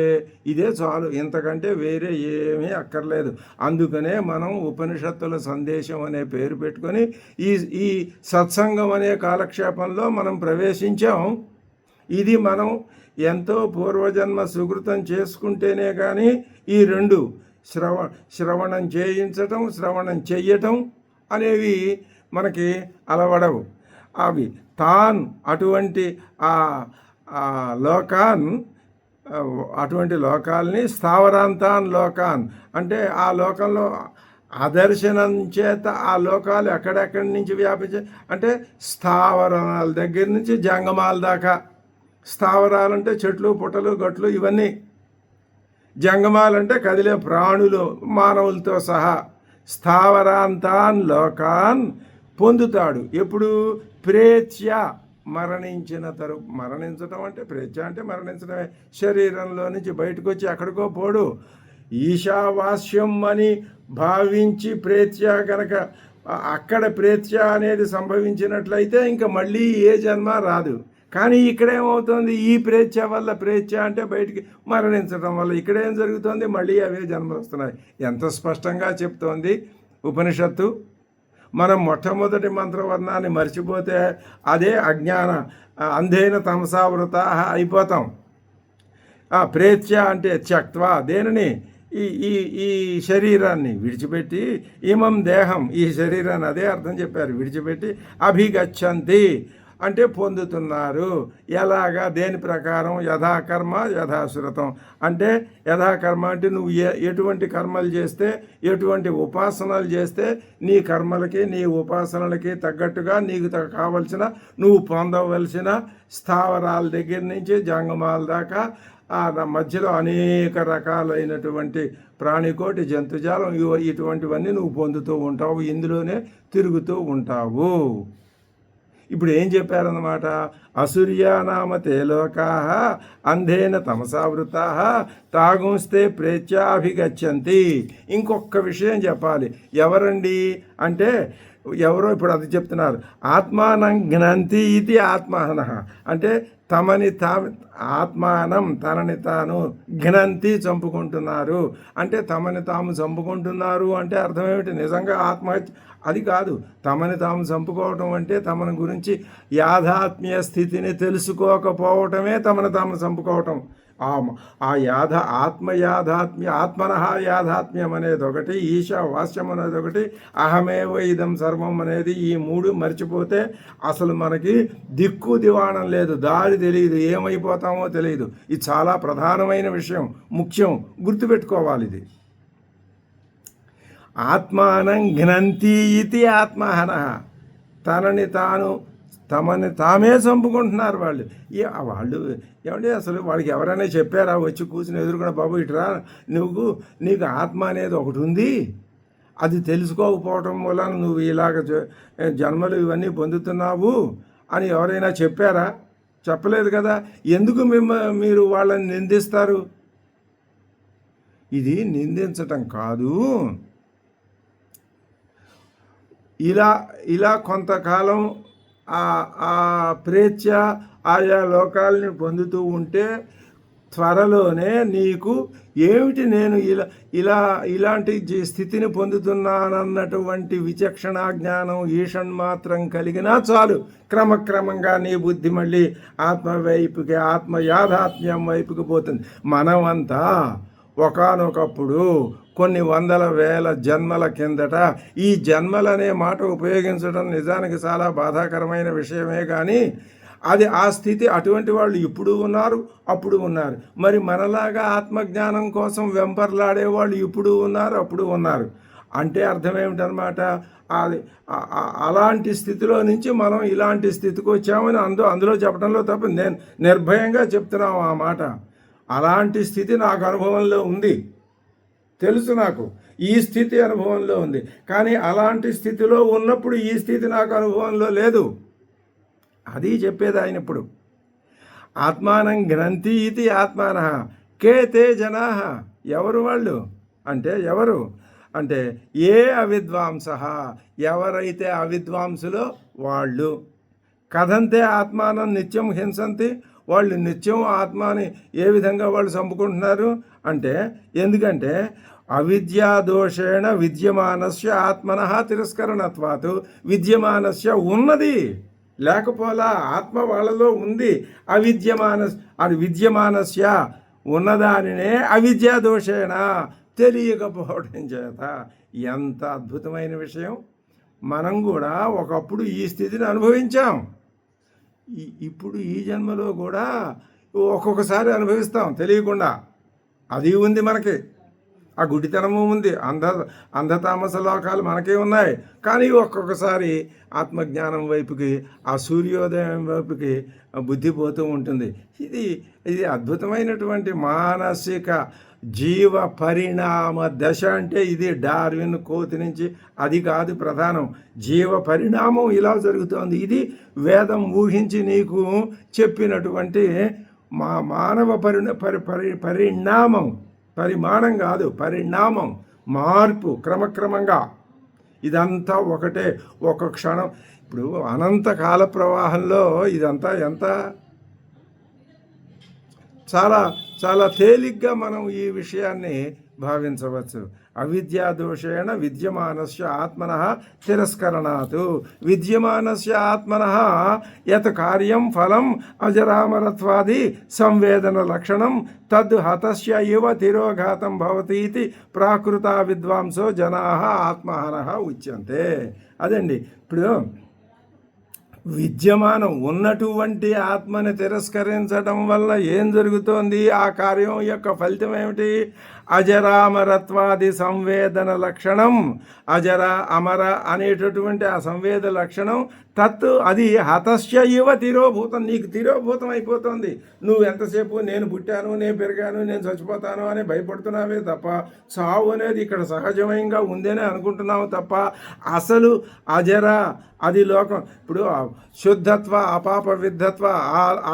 ఇదే చాలు. ఇంతకంటే వేరే ఏమీ అక్కర్లేదు. అందుకనే మనం ఉపనిషత్తుల సందేశం అనే పేరు పెట్టుకొని ఈ సత్సంగం అనే కాలక్షేపంలో మనం ప్రవేశించాం. ఇది మనం ఎంతో పూర్వజన్మ సుకృతం చేసుకుంటేనే కానీ ఈ రెండు శ్రవణం చేయించటం, శ్రవణం చెయ్యటం అనేవి మనకి అలవడవు. అవి అటువంటి అటువంటి లోకాల్ని స్థావరాంతాన్ లోకాన్ అంటే ఆ లోకంలో అదర్శనం చేత ఆ లోకాలు ఎక్కడెక్కడి నుంచి వ్యాపించే అంటే స్థావరాల దగ్గర నుంచి జంగమాల దాకా. స్థావరాలంటే చెట్లు, పుట్టలు, గట్లు ఇవన్నీ. జంగమాలంటే కదిలే ప్రాణులు, మానవులతో సహా. స్థావరాంతాన్ లోకాన్ పొందుతాడు. ఎప్పుడు ప్రేత్య మరణించటం అంటే ప్రేత్య అంటే మరణించడమే. శరీరంలో నుంచి బయటకు వచ్చి ఎక్కడికో పోడు. ఈశావాస్యం అని భావించి ప్రేత్య గనక అక్కడ ప్రేత్య అనేది సంభవించినట్లయితే ఇంకా మళ్ళీ ఏ జన్మ రాదు. కానీ ఇక్కడేమవుతుంది, ఈ ప్రేత్య వల్ల, ప్రేత్య అంటే బయటికి మరణించడం వల్ల ఇక్కడేం జరుగుతుంది, మళ్ళీ అవే జన్మలు వస్తున్నాయి. ఎంత స్పష్టంగా చెప్తోంది ఉపనిషత్తు. మనం మొట్టమొదటి మంత్రవర్ణాన్ని మర్చిపోతే అదే అజ్ఞాన అంధేన తమసావృత అయిపోతాం. ప్రేత్య అంటే త్యక్త్వా దేనిని, ఈ శరీరాన్ని విడిచిపెట్టి, ఇమం దేహం ఈ శరీరాన్ని, అదే అర్థం చెప్పారు, విడిచిపెట్టి అభిగచ్చంతి అంటే పొందుతున్నారు. ఎలాగా, దేని ప్రకారం, యథాకర్మ యథాశ్రుతం. అంటే యథాకర్మ అంటే నువ్వు ఎటువంటి కర్మలు చేస్తే, ఎటువంటి ఉపాసనలు చేస్తే నీ కర్మలకి నీ ఉపాసనలకి తగ్గట్టుగా నీకు కావలసిన, నువ్వు పొందవలసిన స్థావరాల దగ్గర నుంచి జంగమాల దాకా మధ్యలో అనేక రకాలైనటువంటి ప్రాణికోటి, జంతుజాలం ఇటువంటివన్నీ నువ్వు పొందుతూ ఉంటావు, ఇందులోనే తిరుగుతూ ఉంటావు. ఇప్పుడు ఏం చెప్పారన్నమాట, అసూర్యానామతే లోకా అంధేన తమసావృతా తాగుంస్తే ప్రేత్యాభిగచ్చంతి. ఇంకొక విషయం చెప్పాలి. ఎవరండి అంటే ఎవరో ఇప్పుడు అది చెప్తున్నారు. ఆత్మానం జ్ఞంతి ఇది ఆత్మాన అంటే తనని తాను ఘ్నంతి చంపుకుంటున్నారు. అంటే తమని తాము చంపుకుంటున్నారు అంటే అర్థం ఏమిటి, నిజంగా ఆత్మహత్య అది కాదు. తమని తాము చంపుకోవటం అంటే తమని గురించి యాథాత్మ్య స్థితిని తెలుసుకోకపోవటమే తమని తాము చంపుకోవటం. ఆత్మనః యాథాత్మ్యం అనేది ఒకటి, ఈశావాస్యం అనేది ఒకటి, అహమేవ ఇదం సర్వం అనేది, ఈ మూడు మర్చిపోతే అసలు మనకి దిక్కు దివాణం లేదు, దారి తెలియదు, ఏమైపోతామో తెలియదు. ఇది చాలా ప్రధానమైన విషయం, ముఖ్యం, గుర్తుపెట్టుకోవాలి. ఇది ఆత్మానం ఘ్నంతి ఇది ఆత్మహనః. తమని తామే చంపుకుంటున్నారు వాళ్ళు. ఏమంటే అసలు వాళ్ళకి ఎవరైనా చెప్పారా, వచ్చి కూర్చుని ఎదుర్కొన్న, బాబు ఇటురా, నీకు ఆత్మ అనేది ఒకటి ఉంది, అది తెలుసుకోకపోవటం వల్ల నువ్వు ఇలాగ జన్మలు ఇవన్నీ పొందుతున్నావు అని ఎవరైనా చెప్పారా? చెప్పలేదు కదా. ఎందుకు మీరు వాళ్ళని నిందిస్తారు? ఇది నిందించటం కాదు. ఇలా కొంతకాలం ఆ ప్రేత్య ఆయా లోకాలని పొందుతూ ఉంటే త్వరలోనే నీకు ఏమిటి నేను ఇలాంటి స్థితిని పొందుతున్నానన్నటువంటి విచక్షణ జ్ఞానం ఈషణ్మాత్రం కలిగినా చాలు. క్రమక్రమంగా నీ బుద్ధి మళ్ళీ ఆత్మ వైపుకి, ఆత్మ యాథాత్మ్యం వైపుకి పోతుంది. మనమంతా ఒకానొకప్పుడు కొన్ని వందల వేల జన్మల కిందట, ఈ జన్మలనే మాట ఉపయోగించడం నిజానికి చాలా బాధాకరమైన విషయమే, కానీ అది ఆ స్థితి. అటువంటి వాళ్ళు ఇప్పుడు ఉన్నారు, అప్పుడు ఉన్నారు. మరి మనలాగా ఆత్మజ్ఞానం కోసం వెంపర్లాడే వాళ్ళు ఇప్పుడు ఉన్నారు, అప్పుడు ఉన్నారు. అంటే అర్థం ఏమిటనమాట? అది అలాంటి స్థితిలో నుంచి మనం ఇలాంటి స్థితికి వచ్చామని అందులో చెప్పడంలో తప్ప, నేను నిర్భయంగా చెప్తున్నాము ఆ మాట. అలాంటి స్థితి నాకు అనుభవంలో ఉంది, తెలుసు నాకు. ఈ స్థితి అనుభవంలో ఉంది, కానీ అలాంటి స్థితిలో ఉన్నప్పుడు ఈ స్థితి నాకు అనుభవంలో లేదు. అది చెప్పేది ఆయన ఇప్పుడు. ఆత్మానం గ్రంథి ఇది ఆత్మాన కే తే జనా. ఎవరు వాళ్ళు అంటే ఎవరు అంటే ఏ అవిద్వాంస, ఎవరైతే అవిద్వాంసులో వాళ్ళు. కథంతే ఆత్మానం నిత్యం హింసంతి, వాళ్ళు నిత్యం ఆత్మని ఏ విధంగా వాళ్ళు చంపుకుంటున్నారు అంటే, ఎందుకంటే అవిద్యాదోషేణ విద్యమానస్య ఆత్మన తిరస్కరణత్వాత్. విద్యమానస్య ఉన్నది, లేకపోలా ఆత్మ వాళ్ళలో ఉంది. అది విద్యమానస్య ఉన్నదానినే అవిద్యాదోషేణ తెలియకపోవడం చేత. ఎంత అద్భుతమైన విషయం. మనం కూడా ఒకప్పుడు ఈ స్థితిని అనుభవించాం. ఇప్పుడు ఈ జన్మలో కూడా ఒక్కొక్కసారి అనుభవిస్తాం తెలియకుండా. అది ఉంది మనకి, ఆ గుడితనము ఉంది, అంధతామస లోకాలు మనకే ఉన్నాయి. కానీ ఒక్కొక్కసారి ఆత్మజ్ఞానం వైపుకి, ఆ సూర్యోదయం వైపుకి బుద్ధి పోతూ ఉంటుంది. ఇది అద్భుతమైనటువంటి మానసిక జీవ పరిణామ దశ. అంటే ఇది డార్విన్ కోతి నుంచి అది కాదు ప్రధానం. జీవ పరిణామం ఇలా జరుగుతోంది. ఇది వేదం ఊహించి నీకు చెప్పినటువంటి మానవ పరిణామం. పరిమాణం కాదు, పరిణామం, మార్పు క్రమక్రమంగా. ఇదంతా ఒకటే, ఒక క్షణం. ఇప్పుడు అనంత కాల ప్రవాహంలో ఇదంతా ఎంత చాలా చాలా తేలిగ్గా మనం ఈ విషయాన్ని భావించవచ్చు. అవిద్యాదోషేణ విద్యమానస్య ఆత్మనః తిరస్కరణాత్. విద్యమానస్య ఆత్మనః యత్ కార్యం ఫలం అజరామరత్వాది సంవేదన లక్షణం తద్ హతస్య ఇవ తిరోఘాతం భవతి ఇతి ప్రాకృత విద్వాంసో జనాః ఆత్మహనః ఉచ్యంతే. అదండి. ఇప్పుడు విద్యమానం ఉన్నటువంటి ఆత్మని తిరస్కరించడం వల్ల ఏం జరుగుతోంది? ఆ కార్యం యొక్క ఫలితం ఏమిటి? అజరామరత్వాది సంవేదన లక్షణం. అజర అమర అనేటటువంటి ఆ సంవేద లక్షణం తత్ అది హతస్య ఇవ తిరోభూతం. నీకు తిరోభూతం అయిపోతుంది. నువ్వు ఎంతసేపు నేను పుట్టాను, నేను పెరిగాను, నేను చచ్చిపోతాను అని భయపడుతున్నావే తప్ప, సావు అనేది ఇక్కడ సహజంగా ఉందని అనుకుంటున్నావు తప్ప, అసలు అజర అది లోకం. ఇప్పుడు శుద్ధత్వ అపాప విద్ధత్వ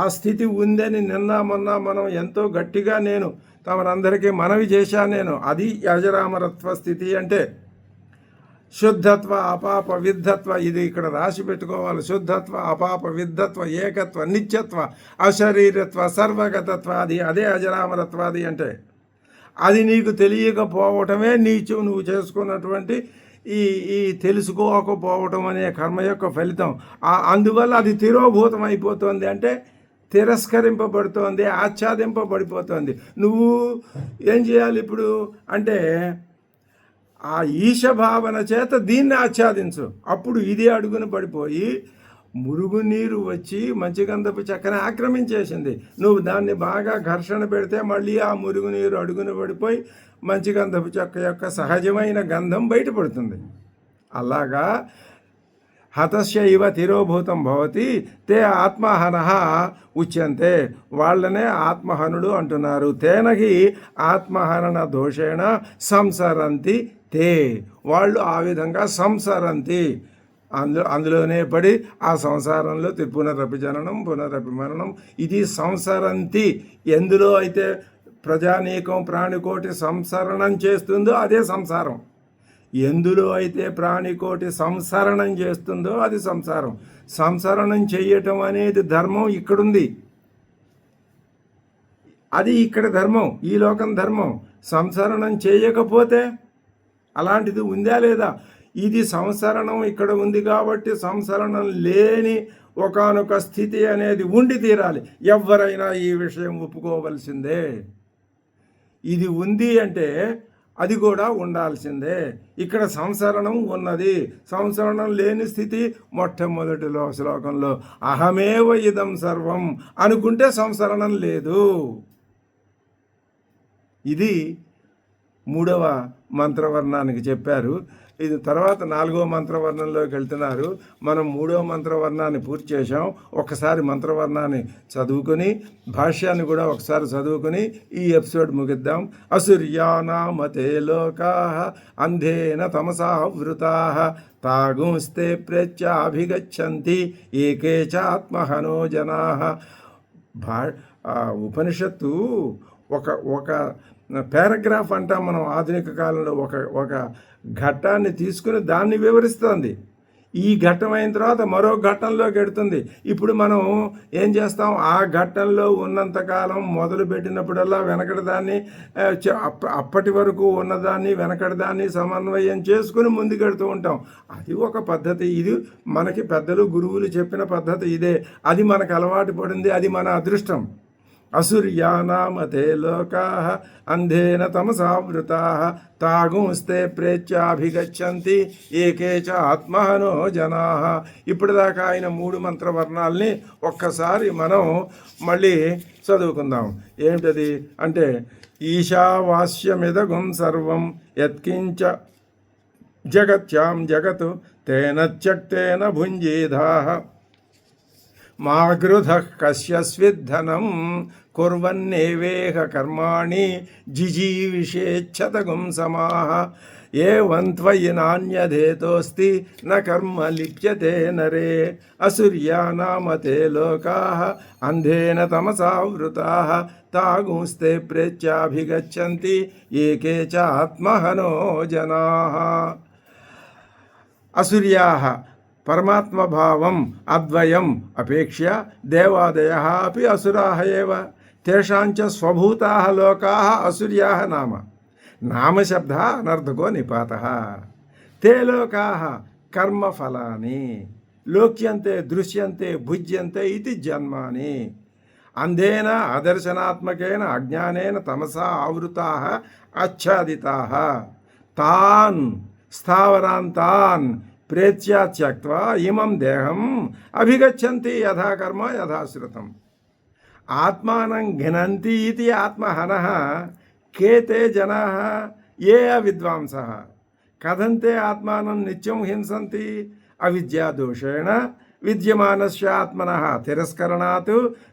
ఆ స్థితి ఉందని నిన్న మొన్న మనం ఎంతో గట్టిగా నేను తమరందరికీ మనవి చేశాను నేను. అది అజరామరత్వ స్థితి అంటే. శుద్ధత్వ అపాప విద్ధత్వ ఇది ఇక్కడ రాసి పెట్టుకోవాలి. శుద్ధత్వ అపాప విద్ధత్వ ఏకత్వ నిత్యత్వ అశరీరత్వ సర్వగతత్వ అదే అజరామరత్వాది అంటే. అది నీకు తెలియకపోవటమే నువ్వు చేసుకున్నటువంటి ఈ తెలుసుకోకపోవటం అనే కర్మ యొక్క ఫలితం. అందువల్ల అది తిరోభూతం అయిపోతుంది. అంటే తిరస్కరింపబడుతోంది, ఆచ్ఛాదింపబడిపోతుంది. నువ్వు ఏం చేయాలి ఇప్పుడు అంటే ఆ ఈశభావన చేత దీన్ని ఆచ్ఛాదించు. అప్పుడు ఇది అడుగున పడిపోయి మురుగునీరు వచ్చి మంచిగంధపు చెక్కని ఆక్రమించేసింది. నువ్వు దాన్ని బాగా ఘర్షణ పెడితే మళ్ళీ ఆ మురుగునీరు అడుగున పడిపోయి మంచిగంధపు చెక్క యొక్క సహజమైన గంధం బయటపడుతుంది. అలాగా హతస్య ఇవ తిరోభూతం భవతి తే ఆత్మహనః ఉచ్యంతే. వాళ్ళనే ఆత్మహనుడు అంటున్నారు. తేనహి ఆత్మహనన దోషేణ సంసరంతి తే. వాళ్ళు ఆ విధంగా సంసరంతి అందులోనే పడి ఆ సంసారంలో పునరపి జననం పునరపి మరణం. ఇది సంసరంతి. ఎందులో అయితే ప్రజానీకం ప్రాణికోటి సంసరణం చేస్తుందో అదే సంసారం. ఎందులో అయితే ప్రాణికోటి సంసరణం చేస్తుందో అది సంసారం. సంసరణం చేయటం అనేది ధర్మం ఇక్కడుంది, అది ఇక్కడ ధర్మం, ఈ లోకం ధర్మం. సంసరణం చేయకపోతే అలాంటిది ఉందా లేదా? ఇది సంసరణం ఇక్కడ ఉంది కాబట్టి సంసరణం లేని ఒకానొక స్థితి అనేది ఉండి తీరాలి. ఎవరైనా ఈ విషయం ఒప్పుకోవలసిందే. ఇది ఉంది అంటే అది కూడా ఉండాల్సిందే. ఇక్కడ సంసరణం ఉన్నది, సంసరణం లేని స్థితి మొట్టమొదటి శ్లోకంలో అహమేవ ఇదం సర్వం అనుకుంటే సంసరణం లేదు. ఇది 3వ మంత్రవర్ణానికి చెప్పారు. ఇది తర్వాత 4వ మంత్రవర్ణంలోకి వెళ్తున్నారు. మనం 3వ మంత్రవర్ణాన్ని పూర్తి చేశాం. ఒకసారి మంత్రవర్ణాన్ని చదువుకొని భాష్యాన్ని కూడా ఒకసారి చదువుకొని ఈ ఎపిసోడ్ ముగిద్దాం. అసూర్యానామతే లోకా అంధేన తమసా వృతా తాగుంస్తే ప్రేత్యాభిగచ్చంతి ఏకే చాత్మహనో జనా. ఉపనిషత్తు ఒక పారాగ్రాఫ్ అంటాం మనం ఆధునిక కాలంలో. ఒక ఘట్టాన్ని తీసుకుని దాన్ని వివరిస్తుంది. ఈ ఘట్టం అయిన తర్వాత మరో ఘట్టంలోకి ఎడుతుంది. ఇప్పుడు మనం ఏం చేస్తాం, ఆ ఘట్టంలో ఉన్నంతకాలం మొదలుపెట్టినప్పుడల్లా వెనకటి దాన్ని అప్పటి వరకు ఉన్నదాన్ని వెనకటి దాన్ని సమన్వయం చేసుకుని ముందుకెడుతూ ఉంటాం. అది ఒక పద్ధతి. ఇది మనకి పెద్దలు గురువులు చెప్పిన పద్ధతి ఇదే. అది మనకు అలవాటు పడింది, అది మన అదృష్టం. అసూర్యానామతే లోకా అంధేన తమసావృతా తాగుంస్తే ప్రేత్యాభిగచ్చంతి ఏకే చ ఆత్మహనో జనా. ఇప్పటిదాకా ఆయన 3 మంత్రవర్ణాలని ఒక్కసారి మనం మళ్ళీ చదువుకుందాం. ఏమిటది అంటే ఈశావాస్యమిదగుం సర్వం యత్కించ జగత్యాం జగత్ తేన త్యక్తేన భుంజీధా మా గృధః కస్యస్విద్ధనం కుర్వన్నేవేహ కర్మాణి జిజీవిషేచ్ఛతగుం సమాః ఏవం త్వయి నాన్యథేతోస్తి న కర్మ లిప్యతే నరే. అసూర్యానామతే లోకాః అంధేన తమసావృతాః తాగుంస్తే ప్రేత్యాభిగచ్చంతి ఏకే చ ఆత్మహనో జనాః. అసూర్యాః పరమాత్మభావం అద్వయం అపేక్ష్య దేవాదయः अपि असुराः एव तेषाञ्च स्वभूताः लोकाः असुर्याः नाम नामशब्दः अनर्थको निपातः ते लोकाः कर्मफलानि लोक्यन्ते दृश्यन्ते भुज्यन्ते इति जन्मानि अंधेन अदर्शनात्मकेन अज्ञानेन तमसा आवृताः आच्छादिताः तान् स्थावरान् तान् प्रेत्या त्यक्त्वा इमं देहम अभिगच्छन्ति यथा कर्म यथा श्रुतम्. आत्मानं घ्नन्ति इति आत्महनः के ते जनाः ये अविद्वांसः कथन्ते आत्मानं नित्यं हिंसन्ति अविद्यादोषेण विद्यमानस्य आत्मनः तिरस्करणात्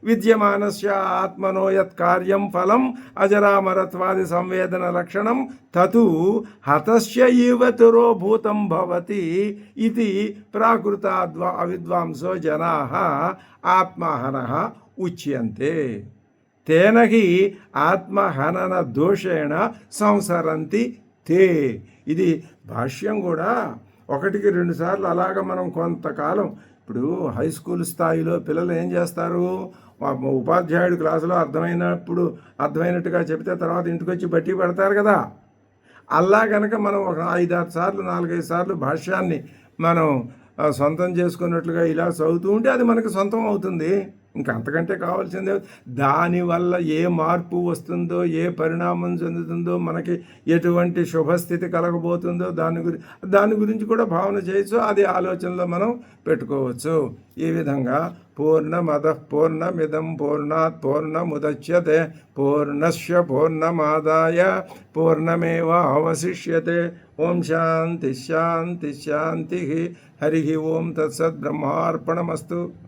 विद्यमानस्य आत्मनो यत् कार्यं फलम् अजरामरत्वादि संवेदन लक्षणं ततु हतस्य इव तिरोभूतं भवति इति प्राकृताद्वा अविद्वांसो जनाः आत्महनः उच्यन्ते. तेन हि आत्महनन दोषेण संसरन्ति ते. ఇది భాష్యం కూడా 1-2 సార్లు అలాగ మనం కొంతకాలం. ఇప్పుడు హై స్కూల్ స్థాయిలో పిల్లలు ఏం చేస్తారు, ఉపాధ్యాయుడు క్లాసులో అర్థమైనట్టుగా చెప్తే తర్వాత ఇంటికి వచ్చి బట్టి పెడతారు కదా. అలా కనుక మనం ఒక 5-6 సార్లు 4-5 సార్లు భాష్యాన్ని మనం సొంతం చేసుకున్నట్లుగా ఇలా చదువుతూ ఉంటే అది మనకు సొంతం అవుతుంది. ఇంకా అంతకంటే కావాల్సిందే. దానివల్ల ఏ మార్పు వస్తుందో, ఏ పరిణామం చెందుతుందో, మనకి ఎటువంటి శుభస్థితి కలగబోతుందో దాని గురించి కూడా భావన చేయొచ్చు. అది ఆలోచనలో మనం పెట్టుకోవచ్చు. ఈ విధంగా పూర్ణమదః పూర్ణమిదం పూర్ణాత్ పూర్ణముదచ్యతే పూర్ణస్య పూర్ణమాదాయ పూర్ణమేవ అవశిష్యతే. ఓం శాంతి శాంతి శాంతి. హరి ఓం తత్సత్. బ్రహ్మార్పణమస్తు.